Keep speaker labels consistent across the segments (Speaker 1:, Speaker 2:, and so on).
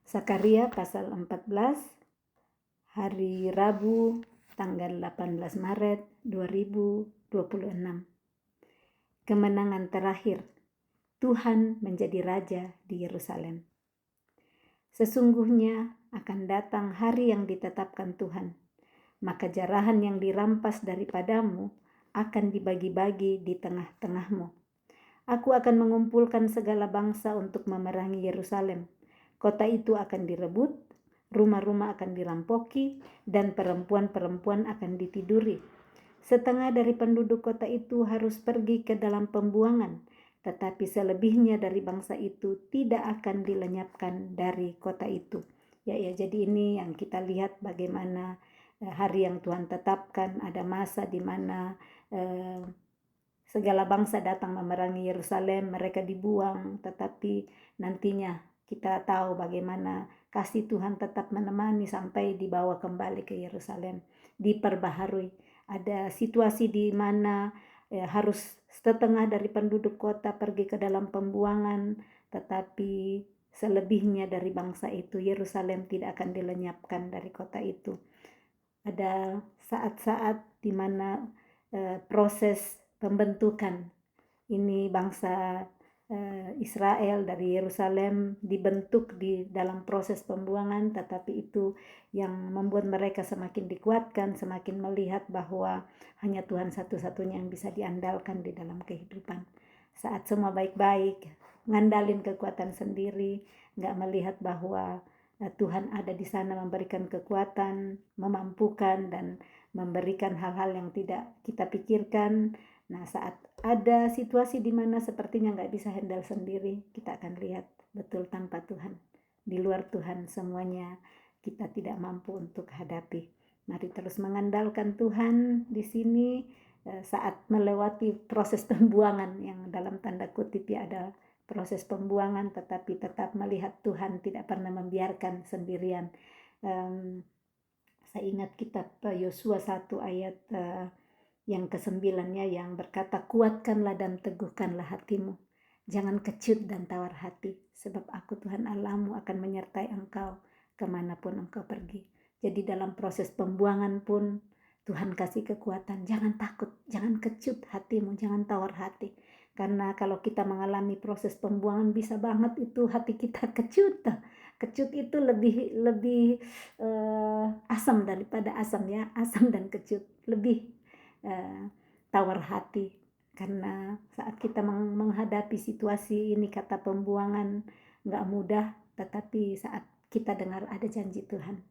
Speaker 1: Sakaria pasal 14, hari Rabu tanggal 18 Maret 2026. Kemenangan terakhir, Tuhan menjadi Raja di Yerusalem. Sesungguhnya akan datang hari yang ditetapkan Tuhan, maka jarahan yang dirampas daripadamu akan dibagi-bagi di tengah-tengahmu. Aku akan mengumpulkan segala bangsa untuk memerangi Yerusalem. Kota itu akan direbut, rumah-rumah akan dirampoki, dan perempuan-perempuan akan ditiduri. Setengah dari penduduk kota itu harus pergi ke dalam pembuangan, tetapi selebihnya dari bangsa itu tidak akan dilenyapkan dari kota itu. Jadi ini yang kita lihat bagaimana hari yang Tuhan tetapkan, ada masa di mana segala bangsa datang memerangi Yerusalem, mereka dibuang, tetapi nantinya kita tahu bagaimana kasih Tuhan tetap menemani sampai dibawa kembali ke Yerusalem, diperbaharui. Ada situasi di mana harus setengah dari penduduk kota pergi ke dalam pembuangan, tetapi selebihnya dari bangsa itu, Yerusalem tidak akan dilenyapkan dari kota itu. Ada saat-saat di mana proses pembentukan ini bangsa Israel dari Yerusalem dibentuk di dalam proses pembuangan, tetapi itu yang membuat mereka semakin dikuatkan, semakin melihat bahwa hanya Tuhan satu-satunya yang bisa diandalkan di dalam kehidupan. Saat semua baik-baik, ngandalin kekuatan sendiri, nggak melihat bahwa Tuhan ada di sana memberikan kekuatan, memampukan, dan memberikan hal-hal yang tidak kita pikirkan. Nah, saat ada situasi di mana sepertinya nggak bisa handle sendiri, kita akan lihat betul tanpa Tuhan. Di luar Tuhan semuanya kita tidak mampu untuk hadapi. Mari terus mengandalkan Tuhan di sini saat melewati proses pembuangan yang dalam tanda kutip ya ada proses pembuangan, tetapi tetap melihat Tuhan tidak pernah membiarkan sendirian. Saya ingat kitab Yosua 1 ayat yang ke-9-nya yang berkata, kuatkanlah dan teguhkanlah hatimu. Jangan kecut dan tawar hati, sebab aku Tuhan Allahmu akan menyertai engkau kemanapun engkau pergi. Jadi dalam proses pembuangan pun Tuhan kasih kekuatan. Jangan takut, jangan kecut hatimu, jangan tawar hati. Karena kalau kita mengalami proses pembuangan bisa banget itu hati kita kecut. Kecut itu lebih asam daripada asam ya, asam dan kecut. Lebih tawar hati, karena saat kita menghadapi situasi ini kata pembuangan nggak mudah, tetapi saat kita dengar ada janji Tuhan,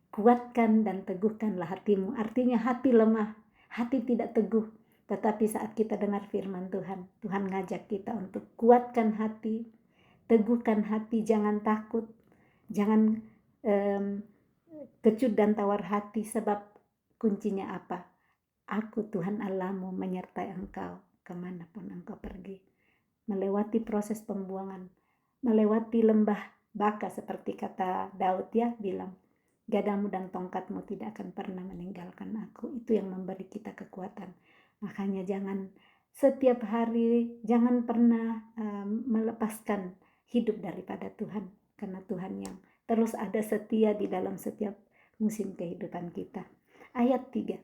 Speaker 1: kuatkan dan teguhkanlah hatimu. Artinya hati lemah, hati tidak teguh, tetapi saat kita dengar firman Tuhan, Tuhan ngajak kita untuk kuatkan hati, teguhkan hati, jangan takut, jangan kecut dan tawar hati. Sebab kuncinya apa? Aku Tuhan Allahmu menyertai engkau kemanapun engkau pergi. Melewati proses pembuangan, melewati lembah baka seperti kata Daud ya, bilang gadamu dan tongkatmu tidak akan pernah meninggalkan aku. Itu yang memberi kita kekuatan. Makanya jangan setiap hari, jangan pernah melepaskan hidup daripada Tuhan, karena Tuhan yang terus ada setia di dalam setiap musim kehidupan kita. Ayat 3.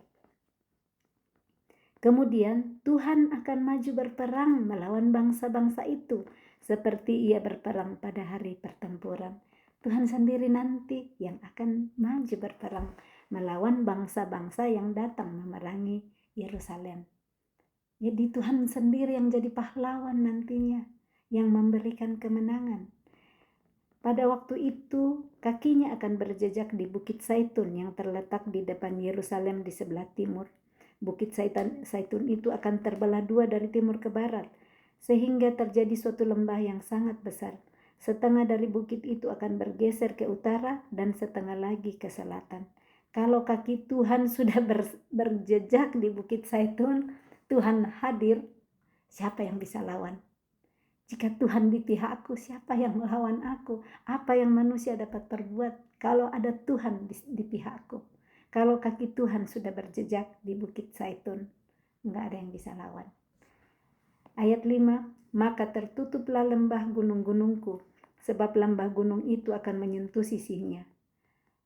Speaker 1: Kemudian Tuhan akan maju berperang melawan bangsa-bangsa itu seperti ia berperang pada hari pertempuran. Tuhan sendiri nanti yang akan maju berperang melawan bangsa-bangsa yang datang memerangi Yerusalem. Jadi Tuhan sendiri yang jadi pahlawan nantinya, yang memberikan kemenangan. Pada waktu itu kakinya akan berjejak di Bukit Zaitun yang terletak di depan Yerusalem di sebelah timur. Bukit Zaitun itu akan terbelah dua dari timur ke barat, sehingga terjadi suatu lembah yang sangat besar. Setengah dari bukit itu akan bergeser ke utara dan setengah lagi ke selatan. Kalau kaki Tuhan sudah berjejak di Bukit Zaitun, Tuhan hadir, siapa yang bisa lawan? Jika Tuhan di pihakku, siapa yang melawan aku? Apa yang manusia dapat perbuat kalau ada Tuhan di pihakku? Kalau kaki Tuhan sudah berjejak di Bukit Zaitun, enggak ada yang bisa lawan. Ayat 5, maka tertutuplah lembah gunung-gunungku, sebab lembah gunung itu akan menyentuh sisinya.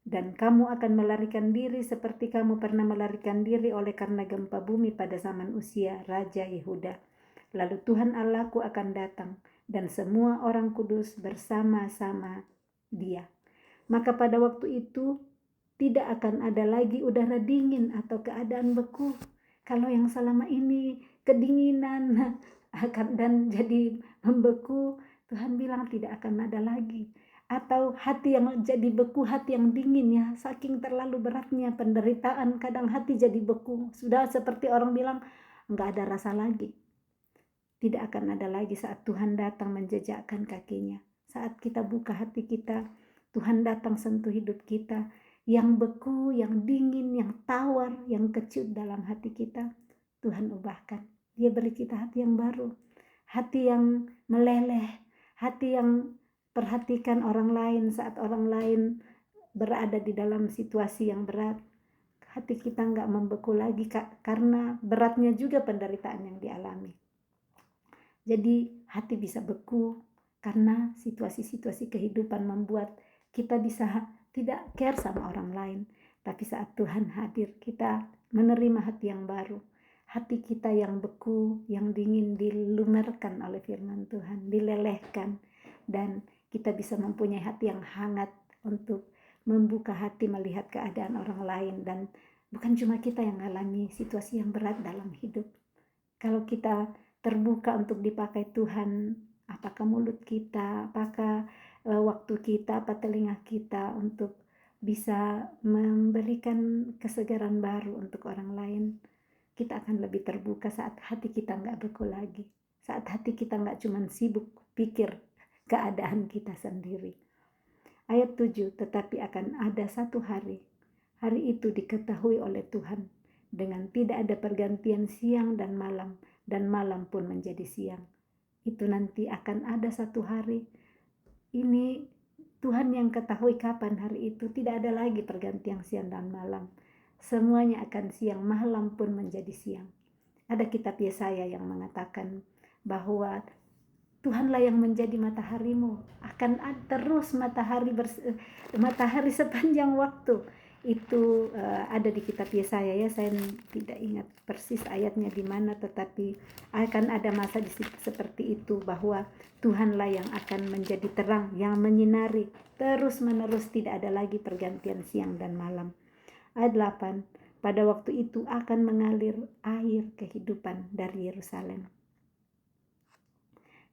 Speaker 1: Dan kamu akan melarikan diri seperti kamu pernah melarikan diri oleh karena gempa bumi pada zaman Usia, Raja Yehuda. Lalu Tuhan Allahku akan datang, dan semua orang kudus bersama-sama Dia. Maka pada waktu itu tidak akan ada lagi udara dingin atau keadaan beku. Kalau yang selama ini kedinginan dan jadi membeku, Tuhan bilang tidak akan ada lagi. Atau hati yang jadi beku, hati yang dingin ya, saking terlalu beratnya penderitaan, kadang hati jadi beku. Sudah seperti orang bilang, enggak ada rasa lagi. Tidak akan ada lagi saat Tuhan datang menjejakkan kakinya. Saat kita buka hati kita, Tuhan datang sentuh hidup kita. Yang beku, yang dingin, yang tawar, yang kecut dalam hati kita, Tuhan ubahkan. Dia beri kita hati yang baru. Hati yang meleleh, hati yang perhatikan orang lain saat orang lain berada di dalam situasi yang berat. Hati kita nggak membeku lagi karena beratnya juga penderitaan yang dialami. Jadi hati bisa beku karena situasi-situasi kehidupan membuat kita bisa tidak care sama orang lain. Tapi saat Tuhan hadir, kita menerima hati yang baru. Hati kita yang beku, yang dingin dilumerkan oleh firman Tuhan, dilelehkan. Dan kita bisa mempunyai hati yang hangat untuk membuka hati melihat keadaan orang lain. Dan bukan cuma kita yang mengalami situasi yang berat dalam hidup. Kalau kita terbuka untuk dipakai Tuhan, apakah mulut kita, apakah waktu kita, apa telinga kita untuk bisa memberikan kesegaran baru untuk orang lain, kita akan lebih terbuka saat hati kita nggak beku lagi. Saat hati kita nggak cuma sibuk pikir keadaan kita sendiri. Ayat 7, tetapi akan ada satu hari. Hari itu diketahui oleh Tuhan dengan tidak ada pergantian siang dan malam pun menjadi siang. Itu nanti akan ada satu hari. Ini Tuhan yang ketahui kapan hari itu. Tidak ada lagi pergantian siang dan malam. Semuanya akan siang, malam pun menjadi siang. Ada kitab Yesaya yang mengatakan bahwa Tuhanlah yang menjadi mataharimu. Akan terus matahari sepanjang waktu. Itu ada di kitab Yesaya ya, saya tidak ingat persis ayatnya di mana, tetapi akan ada masa seperti itu bahwa Tuhanlah yang akan menjadi terang, yang menyinari terus menerus, tidak ada lagi pergantian siang dan malam. Ayat 8, pada waktu itu akan mengalir air kehidupan dari Yerusalem.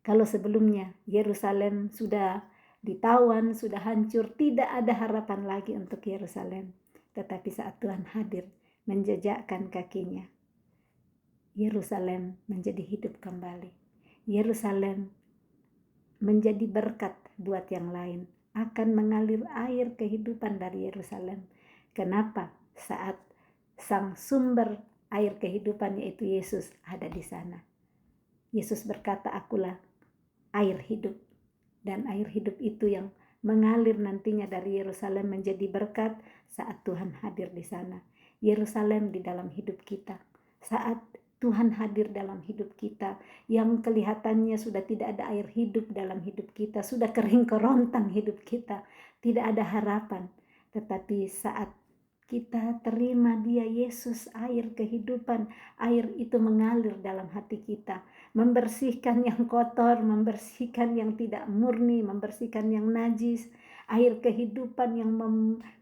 Speaker 1: Kalau sebelumnya Yerusalem sudah ditawan, sudah hancur, tidak ada harapan lagi untuk Yerusalem. Tetapi saat Tuhan hadir menjejakkan kakinya, Yerusalem menjadi hidup kembali. Yerusalem menjadi berkat buat yang lain. Akan mengalir air kehidupan dari Yerusalem. Kenapa? Saat sang sumber air kehidupan yaitu Yesus ada di sana. Yesus berkata, akulah air hidup. Dan air hidup itu yang mengalir nantinya dari Yerusalem menjadi berkat saat Tuhan hadir di sana. Yerusalem di dalam hidup kita. Saat Tuhan hadir dalam hidup kita, yang kelihatannya sudah tidak ada air hidup dalam hidup kita, sudah kering kerontang hidup kita, tidak ada harapan. Tetapi saat kita terima Dia, Yesus, air kehidupan, air itu mengalir dalam hati kita, membersihkan yang kotor, membersihkan yang tidak murni, membersihkan yang najis, air kehidupan yang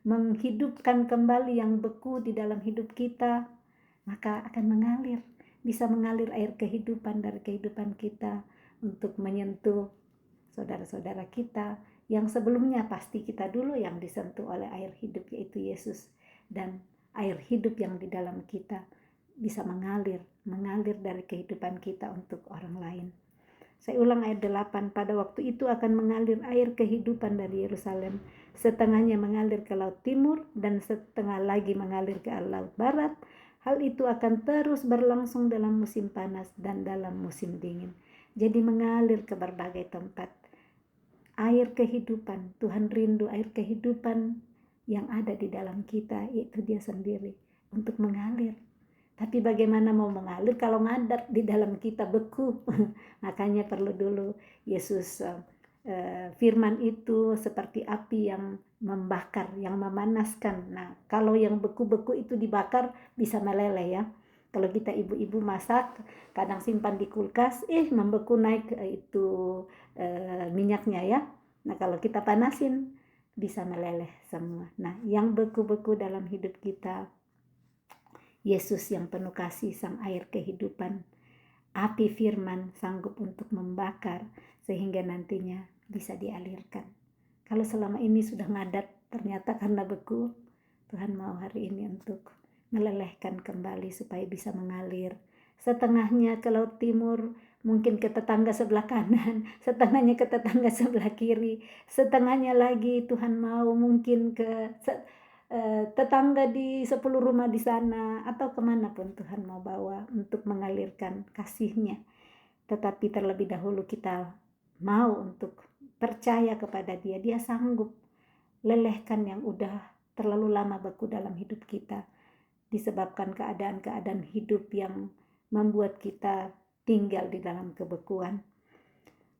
Speaker 1: menghidupkan kembali yang beku di dalam hidup kita, maka akan mengalir, bisa mengalir air kehidupan dari kehidupan kita untuk menyentuh saudara-saudara kita yang sebelumnya pasti kita dulu yang disentuh oleh air hidup yaitu Yesus. Dan air hidup yang di dalam kita bisa mengalir dari kehidupan kita untuk orang lain. Saya ulang ayat 8, pada waktu itu akan mengalir air kehidupan dari Yerusalem, setengahnya mengalir ke laut timur dan setengah lagi mengalir ke laut barat. Hal itu akan terus berlangsung dalam musim panas dan dalam musim dingin. Jadi mengalir ke berbagai tempat. Air kehidupan, Tuhan rindu air kehidupan yang ada di dalam kita, yaitu Dia sendiri, untuk mengalir. Tapi bagaimana mau mengalir kalau ngadat di dalam kita beku? Makanya perlu dulu Yesus firman itu seperti api yang membakar, yang memanaskan. Nah, kalau yang beku-beku itu dibakar bisa meleleh ya. Kalau kita ibu-ibu masak, kadang simpan di kulkas, membeku naik itu minyaknya ya. Nah, kalau kita panasin bisa meleleh semua. Nah, yang beku-beku dalam hidup kita, Yesus yang penuh kasih, sang air kehidupan, api firman sanggup untuk membakar sehingga nantinya bisa dialirkan. Kalau selama ini sudah ngadat ternyata karena beku, Tuhan mau hari ini untuk melelehkan kembali supaya bisa mengalir. Setengahnya ke laut timur, mungkin ke tetangga sebelah kanan, setengahnya ke tetangga sebelah kiri, setengahnya lagi Tuhan mau mungkin ke tetangga di 10 rumah di sana, atau kemanapun Tuhan mau bawa untuk mengalirkan kasih-Nya. Tetapi terlebih dahulu kita mau untuk percaya kepada Dia. Dia sanggup lelehkan yang udah terlalu lama beku dalam hidup kita, disebabkan keadaan-keadaan hidup yang membuat kita tinggal di dalam kebekuan.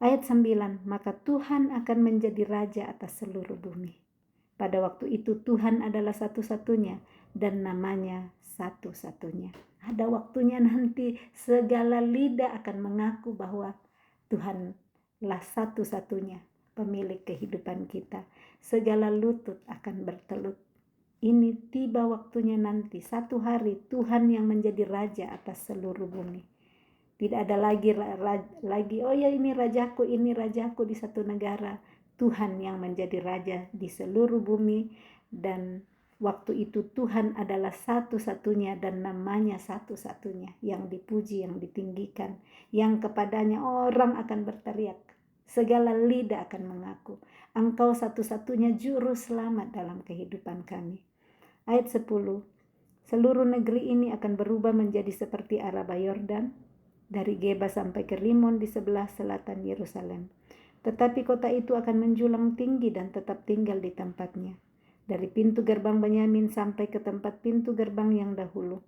Speaker 1: Ayat 9, maka Tuhan akan menjadi raja atas seluruh bumi. Pada waktu itu Tuhan adalah satu-satunya dan namanya satu-satunya. Ada waktunya nanti segala lidah akan mengaku bahwa Tuhanlah satu-satunya pemilik kehidupan kita. Segala lutut akan bertelut. Ini tiba waktunya nanti, satu hari Tuhan yang menjadi raja atas seluruh bumi. Tidak ada lagi oh ya ini rajaku di satu negara. Tuhan yang menjadi raja di seluruh bumi, dan waktu itu Tuhan adalah satu-satunya dan namanya satu-satunya, yang dipuji, yang ditinggikan, yang kepadanya orang akan berteriak, segala lidah akan mengaku, Engkau satu-satunya juru selamat dalam kehidupan kami. Ayat 10, seluruh negeri ini akan berubah menjadi seperti Araba Yordan, dari Geba sampai ke Rimon di sebelah selatan Yerusalem. Tetapi kota itu akan menjulang tinggi dan tetap tinggal di tempatnya. Dari pintu gerbang Benyamin sampai ke tempat pintu gerbang yang dahulu,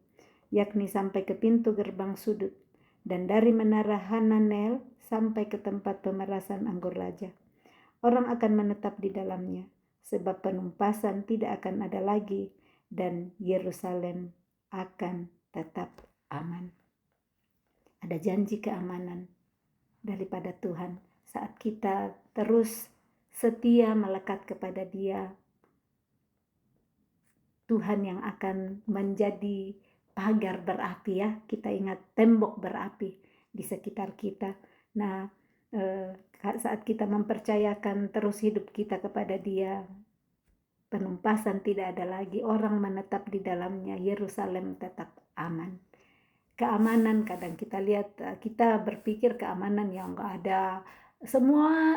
Speaker 1: yakni sampai ke pintu gerbang sudut. Dan dari menara Hananel sampai ke tempat pemerasan anggur raja. Orang akan menetap di dalamnya, sebab penumpasan tidak akan ada lagi, dan Yerusalem akan tetap aman. Ada janji keamanan daripada Tuhan saat kita terus setia melekat kepada Dia. Tuhan yang akan menjadi pagar berapi ya, kita ingat tembok berapi di sekitar kita. Nah, saat kita mempercayakan terus hidup kita kepada Dia, penumpasan tidak ada lagi, orang menetap di dalamnya, Yerusalem tetap aman. Keamanan, kadang kita lihat, kita berpikir keamanan yang gak ada, semua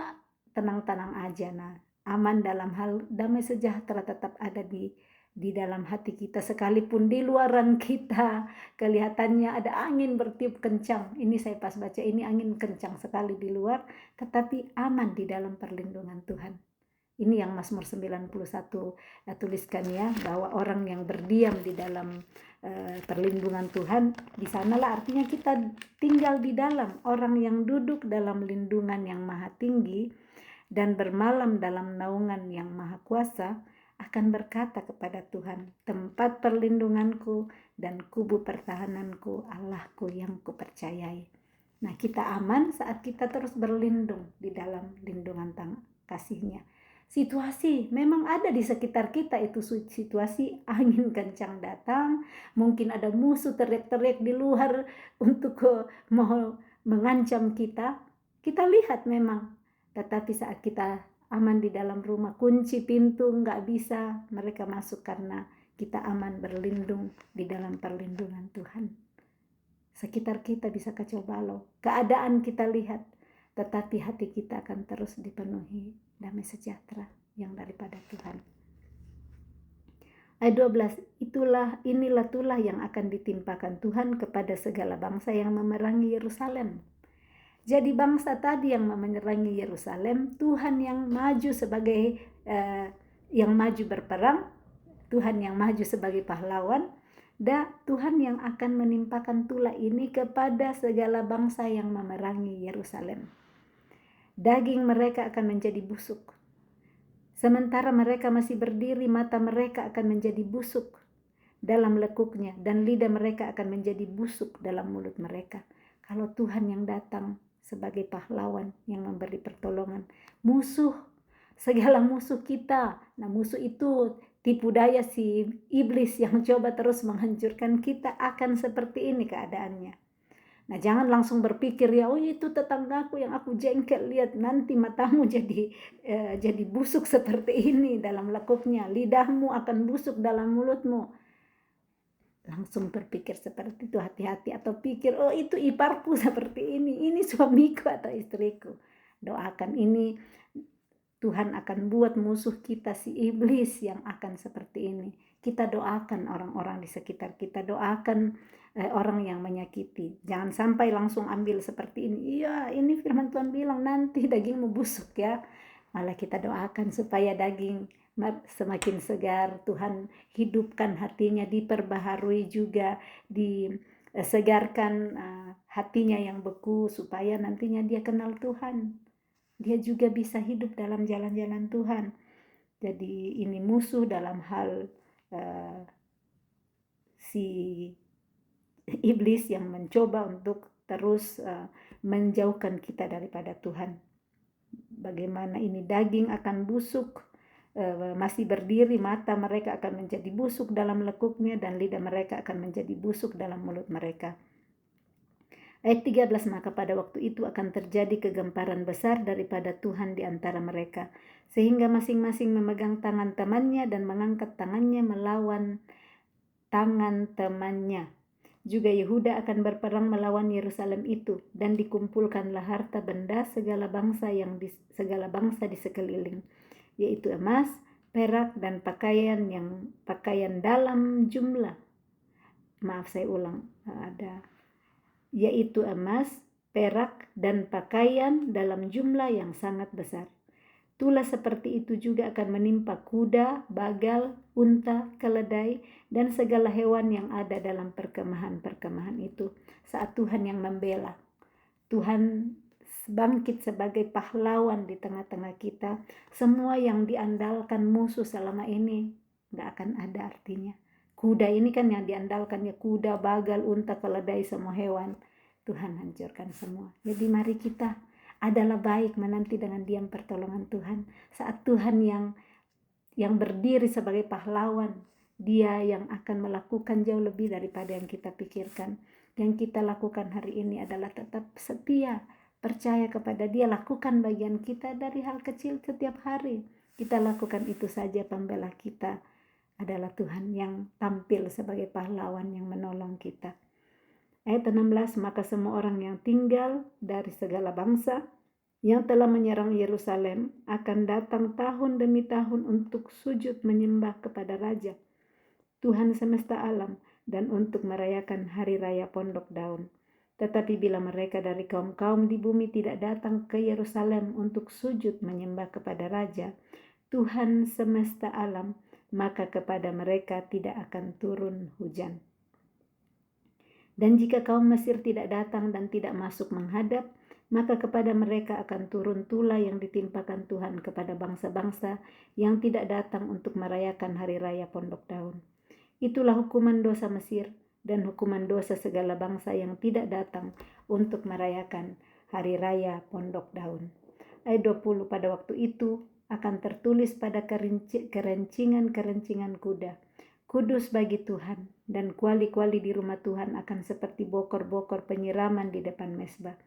Speaker 1: tenang-tenang aja. Nah, aman dalam hal damai sejahtera tetap ada di dalam hati kita, sekalipun di luaran kita kelihatannya ada angin bertiup kencang. Ini saya pas baca, ini angin kencang sekali di luar, tetapi aman di dalam perlindungan Tuhan. Ini yang Mazmur 91 tuliskan ya, bahwa orang yang berdiam di dalam perlindungan Tuhan, di sanalah artinya kita tinggal di dalam. Orang yang duduk dalam lindungan yang maha tinggi dan bermalam dalam naungan yang maha kuasa akan berkata kepada Tuhan, tempat perlindunganku dan kubu pertahananku, Allahku yang kupercayai. Nah, kita aman saat kita terus berlindung di dalam lindungan kasih-Nya. Situasi memang ada di sekitar kita, itu situasi angin kencang datang, mungkin ada musuh teriak-teriak di luar untuk mau mengancam kita. Kita lihat memang, tetapi saat kita aman di dalam rumah, kunci pintu nggak bisa mereka masuk karena kita aman berlindung di dalam perlindungan Tuhan. Sekitar kita bisa kacau balau, keadaan kita lihat, tetapi hati kita akan terus dipenuhi damai sejahtera yang daripada Tuhan. Ayat 12, inilah tulah yang akan ditimpakan Tuhan kepada segala bangsa yang memerangi Yerusalem. Jadi bangsa tadi yang memerangi Yerusalem, Tuhan yang maju sebagai yang maju berperang, Tuhan yang maju sebagai pahlawan, dan Tuhan yang akan menimpakan tulah ini kepada segala bangsa yang memerangi Yerusalem. daging mereka akan menjadi busuk. Sementara mereka masih berdiri, mata mereka akan menjadi busuk dalam lekuknya, dan lidah mereka akan menjadi busuk dalam mulut mereka. Kalau Tuhan yang datang sebagai pahlawan yang memberi pertolongan, segala musuh kita, nah musuh itu tipu daya si iblis yang coba terus menghancurkan kita, akan seperti ini keadaannya. Nah, jangan langsung berpikir ya, oh itu tetanggaku yang aku jengkel, lihat nanti matamu jadi busuk seperti ini dalam lekuknya, lidahmu akan busuk dalam mulutmu. Langsung berpikir seperti itu, hati-hati. Atau pikir, oh itu iparku seperti ini suamiku atau istriku. Doakan ini, Tuhan akan buat musuh kita si iblis yang akan seperti ini. Kita doakan orang-orang di sekitar kita, doakan orang yang menyakiti. Jangan sampai langsung ambil seperti ini. Iya, ini firman Tuhan bilang nanti dagingmu busuk ya. Malah kita doakan supaya daging semakin segar. Tuhan hidupkan hatinya, diperbaharui juga, disegarkan hatinya yang beku supaya nantinya dia kenal Tuhan. Dia juga bisa hidup dalam jalan-jalan Tuhan. Jadi ini musuh dalam hal si iblis yang mencoba untuk terus menjauhkan kita daripada Tuhan. Bagaimana ini daging akan busuk, masih berdiri, mata mereka akan menjadi busuk dalam lekuknya, dan lidah mereka akan menjadi busuk dalam mulut mereka. Ayat 13, maka pada waktu itu akan terjadi kegemparan besar daripada Tuhan di antara mereka, sehingga masing-masing memegang tangan temannya dan mengangkat tangannya melawan tangan temannya. Juga Yehuda akan berperang melawan Yerusalem itu, dan dikumpulkanlah harta benda segala bangsa di sekeliling, yaitu emas, perak, dan pakaian dalam jumlah. Yaitu emas, perak, dan pakaian dalam jumlah yang sangat besar. Tulah seperti itu juga akan menimpa kuda, bagal, unta, keledai, dan segala hewan yang ada dalam perkemahan-perkemahan itu saat Tuhan yang membela. Tuhan bangkit sebagai pahlawan di tengah-tengah kita. Semua yang diandalkan musuh selama ini gak akan ada artinya. Kuda ini kan yang diandalkannya, kuda, bagal, unta, keledai, semua hewan. Tuhan hancurkan semua. Jadi mari kita adalah baik menanti dengan diam pertolongan Tuhan. Saat Tuhan yang berdiri sebagai pahlawan, Dia yang akan melakukan jauh lebih daripada yang kita pikirkan. Yang kita lakukan hari ini adalah tetap setia, percaya kepada Dia, lakukan bagian kita dari hal kecil setiap hari. Kita lakukan itu saja, pembela kita adalah Tuhan yang tampil sebagai pahlawan yang menolong kita. Ayat 16, maka semua orang yang tinggal dari segala bangsa yang telah menyerang Yerusalem akan datang tahun demi tahun untuk sujud menyembah kepada Raja, Tuhan semesta alam, dan untuk merayakan hari raya Pondok Daun. Tetapi bila mereka dari kaum-kaum di bumi tidak datang ke Yerusalem untuk sujud menyembah kepada Raja, Tuhan semesta alam, maka kepada mereka tidak akan turun hujan. Dan jika kaum Mesir tidak datang dan tidak masuk menghadap, maka kepada mereka akan turun tulah yang ditimpakan Tuhan kepada bangsa-bangsa yang tidak datang untuk merayakan hari raya Pondok Daun. Itulah hukuman dosa Mesir dan hukuman dosa segala bangsa yang tidak datang untuk merayakan hari raya Pondok Daun. Ayat 20, pada waktu itu akan tertulis pada kerencingan-kerencingan kuda, kudus bagi Tuhan, dan kuali-kuali di rumah Tuhan akan seperti bokor-bokor penyiraman di depan mezbah.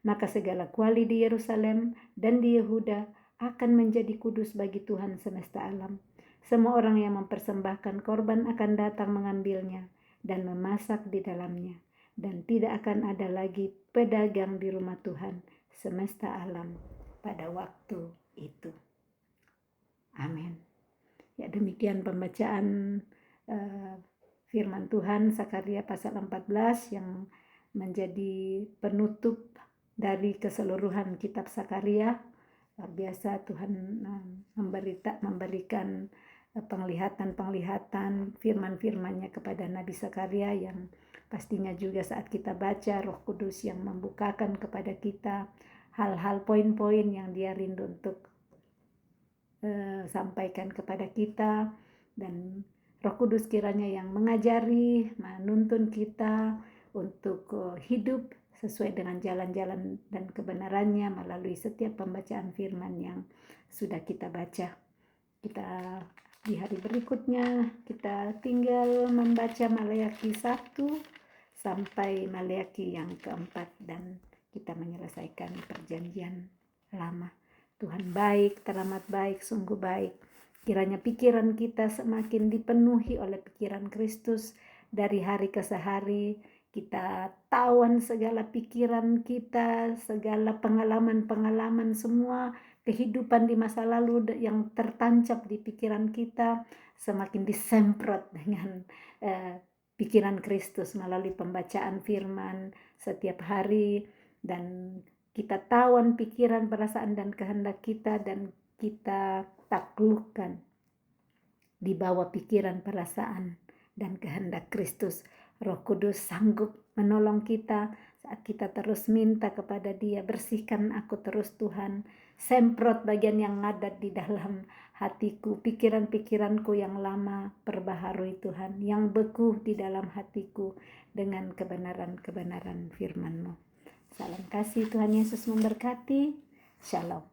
Speaker 1: Maka segala kuali di Yerusalem dan di Yehuda akan menjadi kudus bagi Tuhan semesta alam. Semua orang yang mempersembahkan korban akan datang mengambilnya dan memasak di dalamnya, dan tidak akan ada lagi pedagang di rumah Tuhan semesta alam pada waktu itu. Amin. Ya, demikian pembacaan firman Tuhan Sakaria pasal 14 yang menjadi penutup dari keseluruhan kitab Sakaria. Luar biasa Tuhan memberikan penglihatan firman-firmannya kepada Nabi Sakaria, yang pastinya juga saat kita baca Roh Kudus yang membukakan kepada kita hal-hal poin-poin yang dia rindu untuk sampaikan kepada kita, dan Roh Kudus kiranya yang mengajari, menuntun kita untuk hidup sesuai dengan jalan-jalan dan kebenarannya melalui setiap pembacaan firman yang sudah kita baca. Kita di hari berikutnya kita tinggal membaca Maleakhi 1 sampai Maleakhi yang keempat, dan kita menyelesaikan perjanjian lama. Tuhan baik, teramat baik, sungguh baik. Kiranya pikiran kita semakin dipenuhi oleh pikiran Kristus dari hari ke hari. Kita tawan segala pikiran kita, segala pengalaman-pengalaman, semua kehidupan di masa lalu yang tertancap di pikiran kita semakin disemprot dengan pikiran Kristus melalui pembacaan firman setiap hari, dan kita tawan pikiran, perasaan, dan kehendak kita, dan kita taklukkan di bawah pikiran, perasaan, dan kehendak Kristus. Roh Kudus sanggup menolong kita saat kita terus minta kepada Dia, bersihkan aku terus Tuhan, semprot bagian yang ngadat di dalam hatiku, pikiran-pikiranku yang lama, perbaharui Tuhan, yang beku di dalam hatiku dengan kebenaran-kebenaran firman-Mu. Salam kasih, Tuhan Yesus memberkati. Shalom.